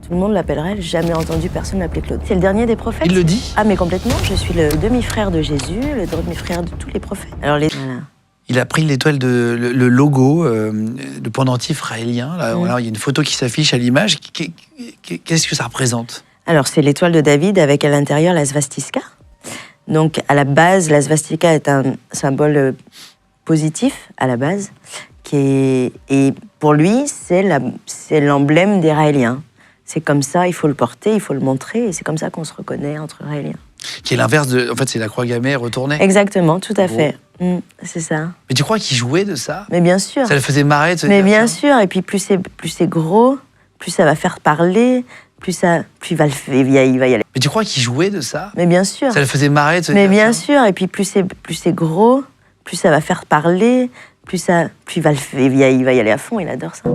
Tout le monde l'appellerait, jamais entendu personne l'appeler Claude. C'est le dernier des prophètes. Il le dit? Ah mais complètement, je suis le demi-frère de Jésus, le demi-frère de tous les prophètes. Alors voilà. Il a pris l'étoile le logo, le pendentif raélien. Là, voilà, il y a une photo qui s'affiche à l'image. Qu'est-ce que ça représente? Alors c'est l'étoile de David avec à l'intérieur la svastika. Donc à la base, la svastika est un symbole positif à la base, et pour lui c'est l'emblème des Raéliens. C'est comme ça, il faut le porter, il faut le montrer, et c'est comme ça qu'on se reconnaît entre Raéliens. Qui est l'inverse de... En fait, c'est la croix gammée retournée. Exactement, tout à fait. C'est ça. Mais tu crois qu'il jouait de ça? Mais bien sûr. Ça le faisait marrer de se Mais dire bien ça? sûr, et puis plus c'est gros, plus ça va faire parler, plus il va y aller. Mais tu crois qu'il jouait de ça? Mais bien sûr. Ça le faisait marrer de se Mais dire bien ça? sûr, et puis plus c'est gros, plus ça va faire parler, plus il va y aller à fond, il adore ça.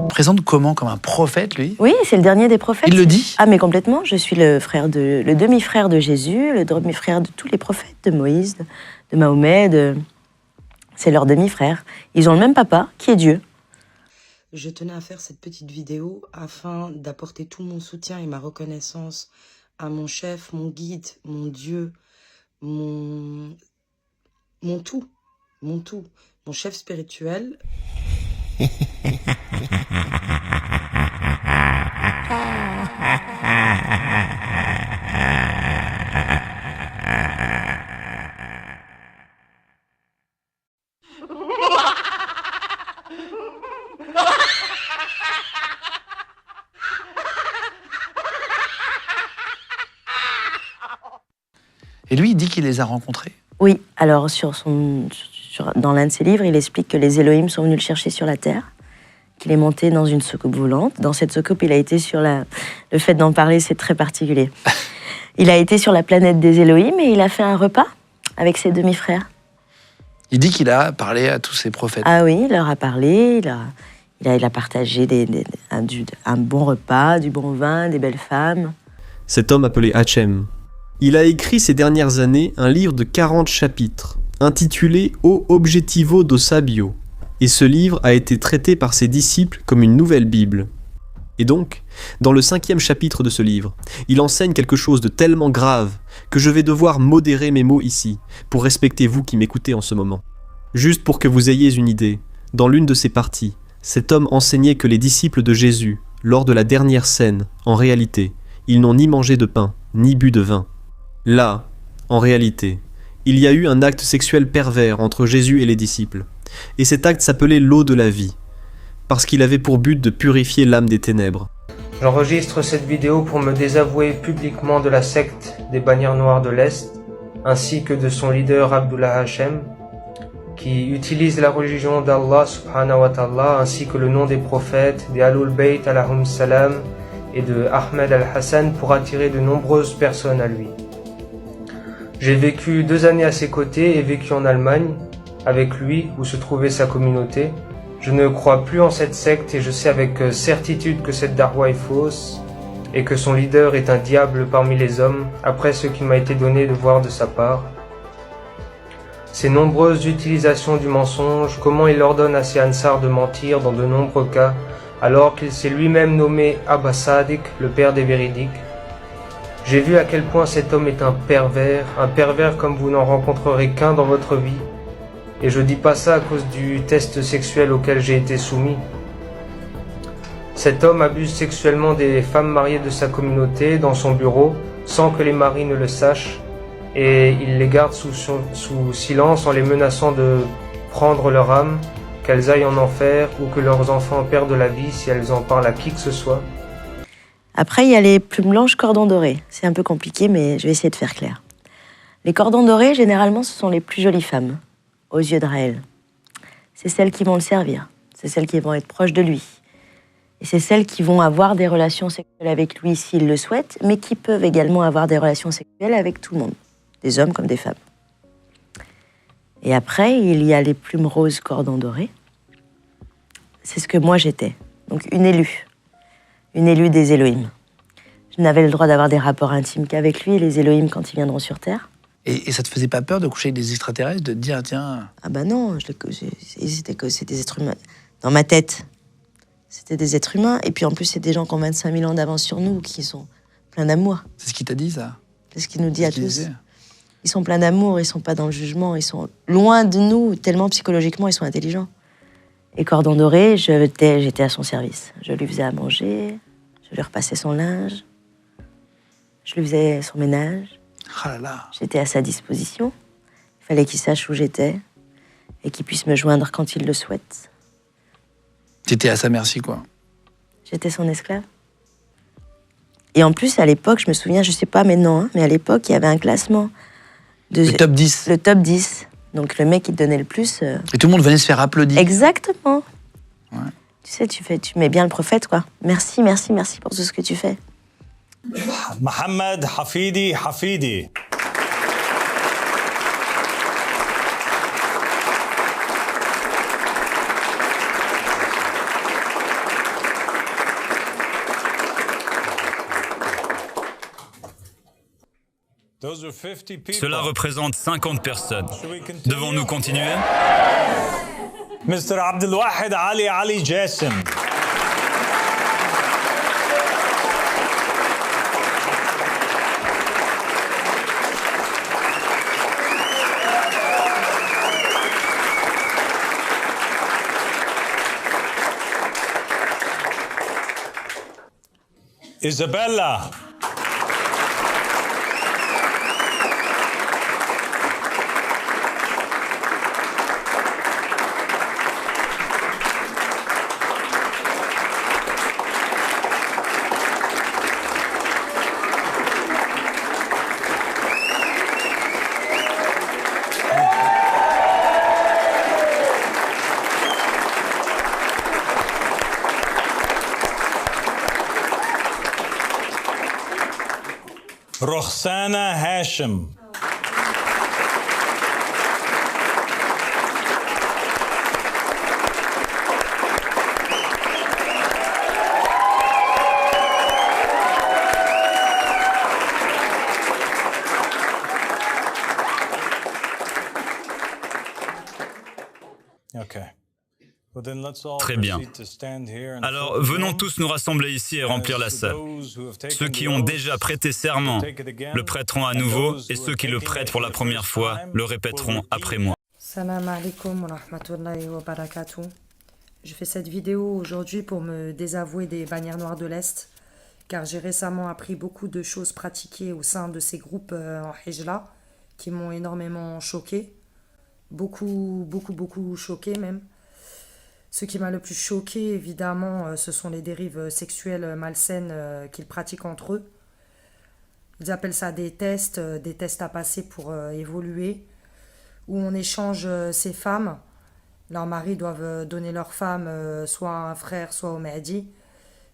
Présente comment? Comme un prophète, lui? Oui, c'est le dernier des prophètes. Il le dit? Ah mais complètement, je suis le demi-frère de Jésus, le demi-frère de tous les prophètes, de Moïse, de Mahomet, c'est leur demi-frère. Ils ont le même papa, qui est Dieu. Je tenais à faire cette petite vidéo afin d'apporter tout mon soutien et ma reconnaissance à mon chef, mon guide, mon Dieu, mon tout, mon chef spirituel. Et lui, il dit qu'il les a rencontrés. Oui, alors dans l'un de ses livres, il explique que les Elohim sont venus le chercher sur la terre, qu'il est monté dans une soucoupe volante. Dans cette soucoupe, il a été sur le fait d'en parler, c'est très particulier. Il a été sur la planète des Elohim et il a fait un repas avec ses demi-frères. Il dit qu'il a parlé à tous ses prophètes. Ah oui, il leur a parlé, il a partagé un bon repas, du bon vin, des belles femmes. Cet homme appelé Hachem. Il a écrit ces dernières années un livre de 40 chapitres, intitulé O Objetivo do Sabio, et ce livre a été traité par ses disciples comme une nouvelle Bible. Et donc, dans le 5e chapitre de ce livre, il enseigne quelque chose de tellement grave que je vais devoir modérer mes mots ici, pour respecter vous qui m'écoutez en ce moment. Juste pour que vous ayez une idée, dans l'une de ces parties, cet homme enseignait que les disciples de Jésus, lors de la dernière scène, en réalité, ils n'ont ni mangé de pain, ni bu de vin. Là, en réalité, il y a eu un acte sexuel pervers entre Jésus et les disciples, et cet acte s'appelait l'eau de la vie, parce qu'il avait pour but de purifier l'âme des ténèbres. J'enregistre cette vidéo pour me désavouer publiquement de la secte des bannières noires de l'Est, ainsi que de son leader Abdullah Hachem, qui utilise la religion d'Allah subhanahu wa ta'ala, ainsi que le nom des prophètes, des Ahlul Bayt alayhum salam et de Ahmed al-Hassan pour attirer de nombreuses personnes à lui. J'ai vécu 2 années à ses côtés et vécu en Allemagne, avec lui, où se trouvait sa communauté. Je ne crois plus en cette secte et je sais avec certitude que cette darwa est fausse et que son leader est un diable parmi les hommes, après ce qu'il m'a été donné de voir de sa part. Ses nombreuses utilisations du mensonge, comment il ordonne à ses Ansar de mentir dans de nombreux cas, alors qu'il s'est lui-même nommé Abba Sadiq, le père des véridiques. J'ai vu à quel point cet homme est un pervers comme vous n'en rencontrerez qu'un dans votre vie. Et je dis pas ça à cause du test sexuel auquel j'ai été soumis. Cet homme abuse sexuellement des femmes mariées de sa communauté dans son bureau, sans que les maris ne le sachent, et il les garde sous silence en les menaçant de prendre leur âme, qu'elles aillent en enfer ou que leurs enfants perdent la vie si elles en parlent à qui que ce soit. Après, il y a les plumes blanches, cordons dorés. C'est un peu compliqué, mais je vais essayer de faire clair. Les cordons dorés, généralement, ce sont les plus jolies femmes, aux yeux de Raël. C'est celles qui vont le servir. C'est celles qui vont être proches de lui. Et c'est celles qui vont avoir des relations sexuelles avec lui s'il le souhaite, mais qui peuvent également avoir des relations sexuelles avec tout le monde, des hommes comme des femmes. Et après, il y a les plumes roses cordon doré. C'est ce que moi j'étais. Donc une élue des Elohim. Je n'avais le droit d'avoir des rapports intimes qu'avec lui et les Elohim quand ils viendront sur Terre. Et ça te faisait pas peur de coucher avec des extraterrestres, de te dire, tiens... Ah bah non, c'est des êtres humains. Dans ma tête, c'était des êtres humains. Et puis en plus, c'est des gens qui ont 25 000 ans d'avance sur nous, qui sont pleins d'amour. C'est ce qu'il t'a dit, ça? C'est ce qu'il nous dit à qu'il tous. disait. Ils sont pleins d'amour, ils sont pas dans le jugement, ils sont loin de nous, tellement psychologiquement ils sont intelligents. Et Cordon Doré, j'étais à son service. Je lui faisais à manger, je lui repassais son linge, je lui faisais son ménage. Ah là là. J'étais à sa disposition. Il fallait qu'il sache où j'étais et qu'il puisse me joindre quand il le souhaite. T'étais à sa merci, quoi. J'étais son esclave. Et en plus, à l'époque, je me souviens, je sais pas maintenant, hein, mais à l'époque, il y avait un classement. Le top 10. Le top 10. Donc le mec qui te donnait le plus... Et tout le monde venait se faire applaudir. Exactement. Ouais. Tu sais, tu mets bien le prophète, quoi. Merci, merci, merci pour tout ce que tu fais. Mohamed Hafidi Hafidi. Cela représente 50 personnes. Devons-nous continuer? Mr. Abdelwahid Ali Ali Jassim. Isabella. Roxana Hashim. Très bien. Alors, venons tous nous rassembler ici et remplir la salle. Ceux qui ont déjà prêté serment le prêteront à nouveau, et ceux qui le prêtent pour la première fois le répéteront après moi. Salam alaikum wa rahmatullahi wa barakatuh. Je fais cette vidéo aujourd'hui pour me désavouer des bannières noires de l'Est, car j'ai récemment appris beaucoup de choses pratiquées au sein de ces groupes en Hijla qui m'ont énormément choqué. Beaucoup choqué même. Ce qui m'a le plus choqué, évidemment, ce sont les dérives sexuelles malsaines qu'ils pratiquent entre eux. Ils appellent ça des tests à passer pour évoluer, où on échange ces femmes. Leurs maris doivent donner leur femme soit à un frère, soit au Mahdi.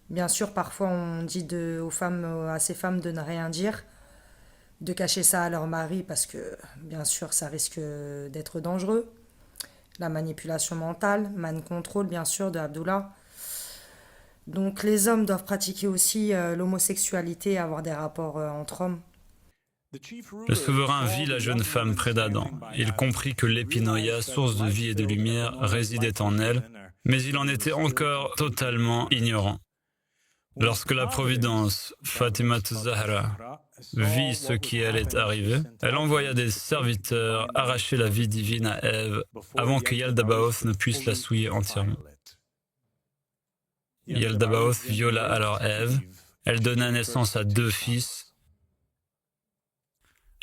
Bien sûr, parfois on dit à ces femmes de ne rien dire, de cacher ça à leur mari parce que, bien sûr, ça risque d'être dangereux. La manipulation mentale, mind control, bien sûr, de Abdullah. Donc les hommes doivent pratiquer aussi l'homosexualité, avoir des rapports entre hommes. Le souverain vit la jeune femme près d'Adam. Il comprit que l'épinoïa, source de vie et de lumière, résidait en elle, mais il en était encore totalement ignorant. Lorsque la Providence, Fatima Zahra, vit ce qui allait arriver, elle envoya des serviteurs arracher la vie divine à Ève avant que Yaldabaoth ne puisse la souiller entièrement. Yaldabaoth viola alors Ève. Elle donna naissance à 2 fils.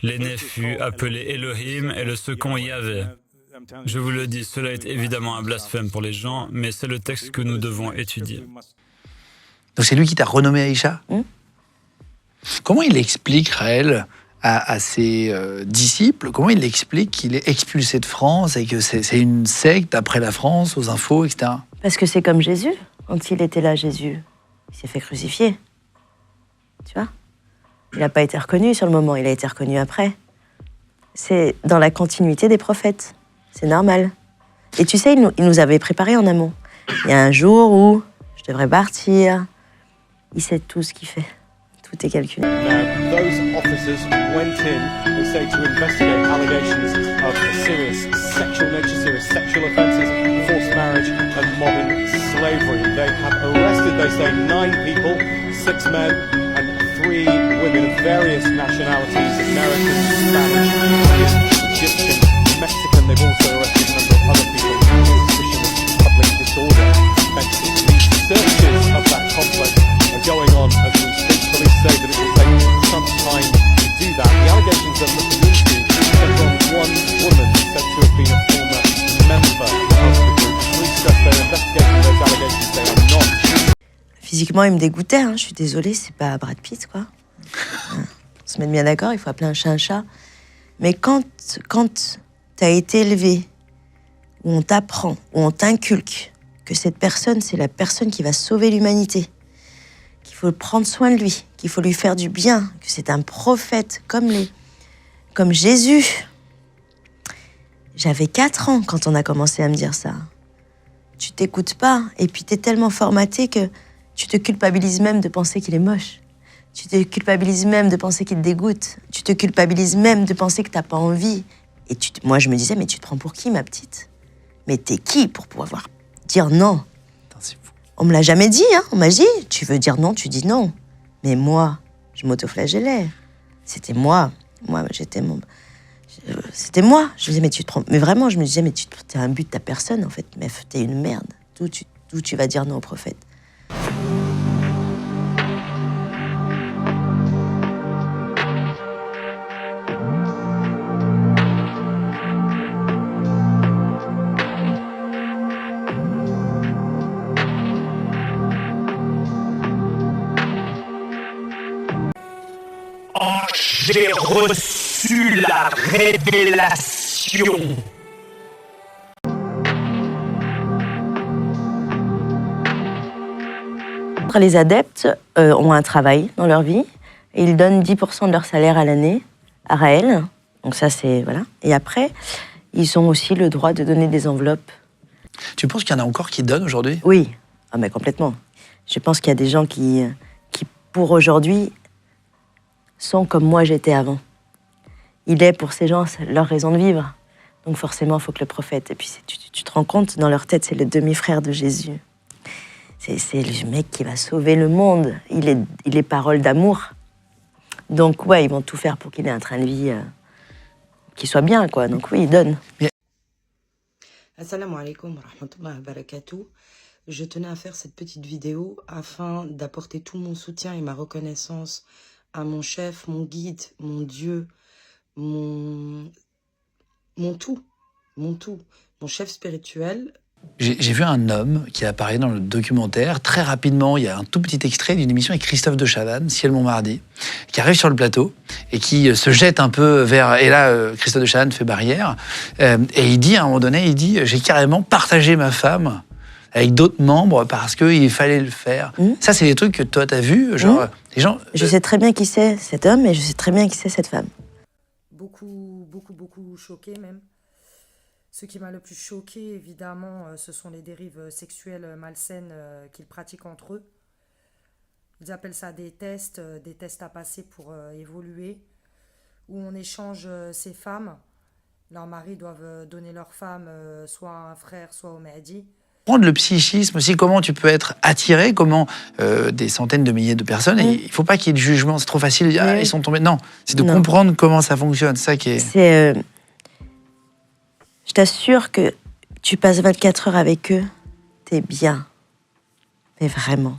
L'aîné fut appelé Elohim et le second Yahvé. Je vous le dis, cela est évidemment un blasphème pour les gens, mais c'est le texte que nous devons étudier. Donc c'est lui qui t'a renommé Aïcha? Comment il explique, Raël, à ses disciples, comment il explique qu'il est expulsé de France et que c'est une secte après la France, aux infos, etc. Parce que c'est comme Jésus. Quand il était là, Jésus, il s'est fait crucifier. Tu vois? Il n'a pas été reconnu sur le moment, il a été reconnu après. C'est dans la continuité des prophètes. C'est normal. Et tu sais, il nous avait préparé en amont. Il y a un jour où je devrais partir. Il sait tout ce qu'il fait. Tout est calculé. Now, those officers went in, they say, to investigate allegations of serious sexual nature, serious sexual offences, forced marriage and modern slavery. They have arrested, they say, 9 people, 6 men and 3 women of various nationalities, American, Spanish, Egyptian, Mexican. They've also arrested a number of other people on suspicion of public disorder. These searches of that complex are going on as we speak. Police say that it will take some time to do that. The allegations they're looking into centre on one woman said to have been a former member of the group. Police stress they're investigating those allegations. They are not. Physiquement, il me dégoûtait. Je suis désolée, c'est pas Brad Pitt, quoi. On se met bien d'accord, il faut appeler un chat. Mais quand t'as été élevé, où on t'apprend, où on t'inculque que cette personne, c'est la personne qui va sauver l'humanité, qu'il faut prendre soin de lui, qu'il faut lui faire du bien, que c'est un prophète comme Jésus. J'avais 4 ans quand on a commencé à me dire ça. Tu t'écoutes pas, et puis t'es tellement formaté que tu te culpabilises même de penser qu'il est moche. Tu te culpabilises même de penser qu'il te dégoûte. Tu te culpabilises même de penser que t'as pas envie. Et moi, je me disais, mais tu te prends pour qui, ma petite? Mais t'es qui pour pouvoir dire non? C'est fou. On me l'a jamais dit, On m'a dit, tu veux dire non, tu dis non. Mais moi, je m'autoflagellais. C'était moi. C'était moi. Je me disais, mais tu te prends... Mais vraiment, je me disais, mais t'es un but de ta personne, en fait. Meuf, t'es une merde. D'où tu vas dire non au prophète? J'ai reçu la révélation. Les adeptes ont un travail dans leur vie et ils donnent 10% de leur salaire à l'année à Raël. Donc ça, c'est... Voilà. Et après, ils ont aussi le droit de donner des enveloppes. Tu penses qu'il y en a encore qui donnent aujourd'hui? Oui, mais complètement. Je pense qu'il y a des gens qui pour aujourd'hui, sont comme moi j'étais avant. Il est pour ces gens leur raison de vivre. Donc forcément, il faut que le prophète... Et puis tu te rends compte, dans leur tête, c'est le demi-frère de Jésus. C'est le mec qui va sauver le monde. Il est parole d'amour. Donc ouais, ils vont tout faire pour qu'il ait un train de vie qui soit bien, quoi. Donc oui, ils donnent. Assalamu alaikum wa rahmatullahi wa barakatuh. Je tenais à faire cette petite vidéo afin d'apporter tout mon soutien et ma reconnaissance à mon chef, mon guide, mon Dieu, mon tout, mon chef spirituel. J'ai vu un homme qui apparaît dans le documentaire. Très rapidement, il y a un tout petit extrait d'une émission avec Christophe de Chavannes, Ciel Montmardi, qui arrive sur le plateau et qui se jette un peu vers... Et là, Christophe de Chavannes fait barrière. Et il dit, à un moment donné, j'ai carrément partagé ma femme avec d'autres membres parce qu'il fallait le faire. Ça, c'est des trucs que toi, t'as vu, genre... Les gens, je sais très bien qui c'est cet homme et je sais très bien qui c'est cette femme. Beaucoup choqué même. Ce qui m'a le plus choqué, évidemment, ce sont les dérives sexuelles malsaines qu'ils pratiquent entre eux. Ils appellent ça des tests à passer pour évoluer, où on échange ces femmes. Leurs maris doivent donner leur femme soit à un frère, soit au Mahdi. Prendre le psychisme aussi, comment tu peux être attiré, comment des centaines de milliers de personnes, et il ne faut pas qu'il y ait de jugement, c'est trop facile de dire ils sont tombés. Non, c'est de comprendre comment ça fonctionne, c'est ça qui est... Je t'assure que tu passes 24 heures avec eux, t'es bien. Mais vraiment.